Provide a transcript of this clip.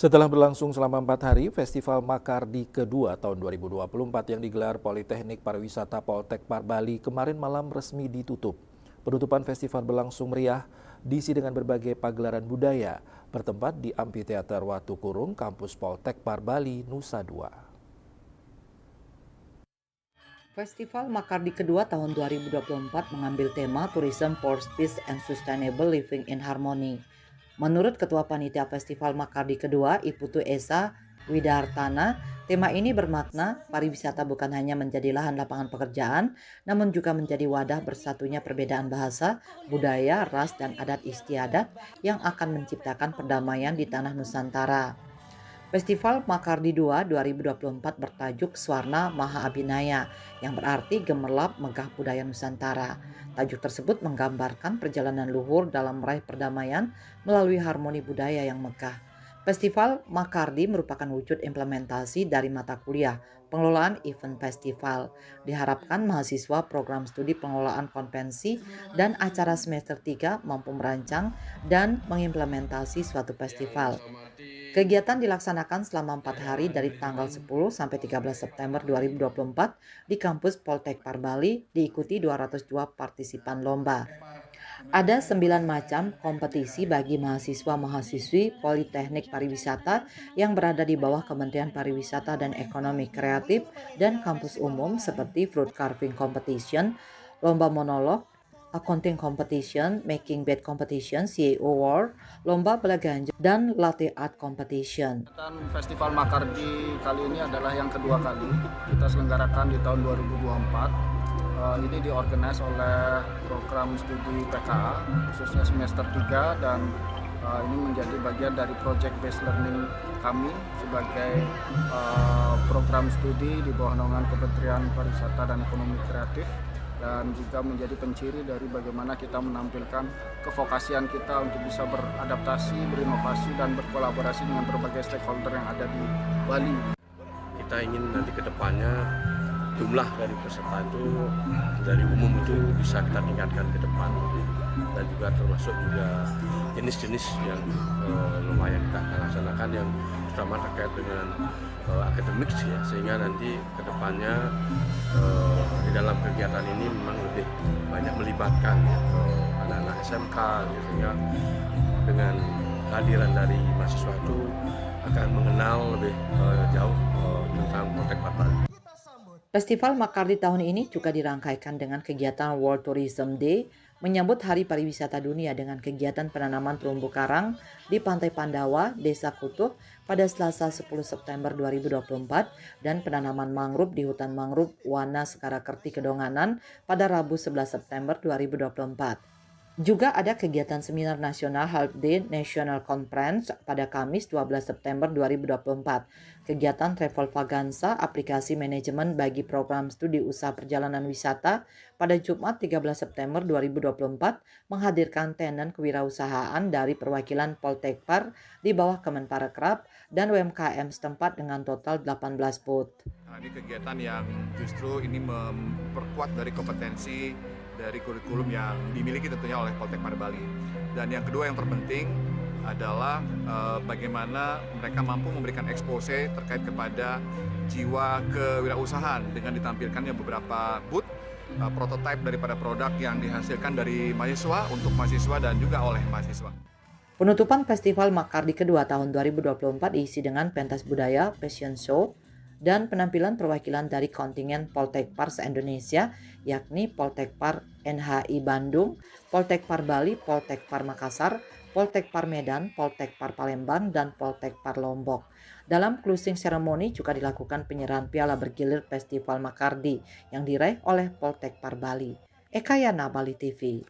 Setelah berlangsung selama 4 hari, Festival Makardi kedua tahun 2024 yang digelar Politeknik Pariwisata Poltekpar Bali kemarin malam resmi ditutup. Penutupan festival berlangsung meriah, diisi dengan berbagai pagelaran budaya, bertempat di Amphitheater Watu Kurung, kampus Poltekpar Bali, Nusa Dua. Festival Makardi kedua tahun 2024 mengambil tema Tourism for Peace and Sustainable Living in Harmony. Menurut Ketua Panitia Festival Makardi kedua, Iputu Esa Widartana, tema ini bermakna pariwisata bukan hanya menjadi lahan lapangan pekerjaan, namun juga menjadi wadah bersatunya perbedaan bahasa, budaya, ras, dan adat istiadat yang akan menciptakan perdamaian di tanah Nusantara. Festival Makardi 2 2024 bertajuk Swarna Maha Abhinaya, yang berarti gemerlap megah budaya Nusantara. Tajuk tersebut menggambarkan perjalanan luhur dalam meraih perdamaian melalui harmoni budaya yang megah. Festival Makardi merupakan wujud implementasi dari mata kuliah pengelolaan event festival. Diharapkan mahasiswa program studi pengelolaan konvensi dan acara semester 3 mampu merancang dan mengimplementasi suatu festival. Kegiatan dilaksanakan selama 4 hari dari tanggal 10 sampai 13 September 2024 di kampus Poltekpar Bali, diikuti 202 partisipan lomba. Ada 9 macam kompetisi bagi mahasiswa-mahasiswi Politeknik Pariwisata yang berada di bawah Kementerian Pariwisata dan Ekonomi Kreatif dan kampus umum seperti Fruit Carving Competition, lomba monolog, Accounting Competition, Making Bed Competition, CEO Award, Lomba Belaganja, dan Latte Art Competition. Festival Makardi kali ini adalah yang kedua kali kita selenggarakan di tahun 2024. Ini diorganize oleh program studi PKA, khususnya semester 3, dan ini menjadi bagian dari project based learning kami sebagai program studi di bawah naungan Kementerian Pariwisata dan Ekonomi Kreatif, dan juga menjadi penciri dari bagaimana kita menampilkan kevokasian kita untuk bisa beradaptasi, berinovasi, dan berkolaborasi dengan berbagai stakeholder yang ada di Bali. Kita ingin nanti ke depannya jumlah dari peserta itu dari umum itu bisa kita tingkatkan ke depan, dan juga termasuk juga jenis-jenis yang lumayan kita akan laksanakan yang terutama terkait dengan akademik ya, sehingga nanti ke depannya di dalam kegiatan ini memang lebih banyak melibatkan anak-anak SMK gitu, sehingga dengan kehadiran dari mahasiswa itu akan mengenal lebih jauh tentang Poltekpar Bali. Festival Makardi tahun ini juga dirangkaikan dengan kegiatan World Tourism Day menyambut Hari Pariwisata Dunia dengan kegiatan penanaman terumbu karang di Pantai Pandawa, Desa Kutuh pada Selasa 10 September 2024 dan penanaman mangrove di Hutan Mangrove Wana Sekarakerti Kedonganan pada Rabu 11 September 2024. Juga ada kegiatan Seminar Nasional Health Day National Conference pada Kamis 12 September 2024. Kegiatan Travel Vaganza, aplikasi manajemen bagi program studi usaha perjalanan wisata pada Jumat 13 September 2024 menghadirkan tenan kewirausahaan dari perwakilan Poltekpar di bawah Kemenparekraf dan UMKM setempat dengan total 18 booth. Ini kegiatan yang justru ini memperkuat dari kompetensi dari kurikulum yang dimiliki tentunya oleh Poltekpar Bali. Dan yang kedua yang terpenting adalah bagaimana mereka mampu memberikan expose terkait kepada jiwa kewirausahaan dengan ditampilkannya beberapa booth prototipe daripada produk yang dihasilkan dari mahasiswa untuk mahasiswa dan juga oleh mahasiswa. Penutupan Festival Makardi kedua tahun 2024 diisi dengan pentas budaya, fashion show, dan penampilan perwakilan dari kontingen Poltekpar se-Indonesia, yakni Poltekpar NHI Bandung, Poltekpar Bali, Poltekpar Makassar, Poltekpar Medan, Poltekpar Palembang, dan Poltekpar Lombok. Dalam closing ceremony juga dilakukan penyerahan piala bergilir Festival Makardi yang diraih oleh Poltekpar Bali. Eka Yana, Bali TV.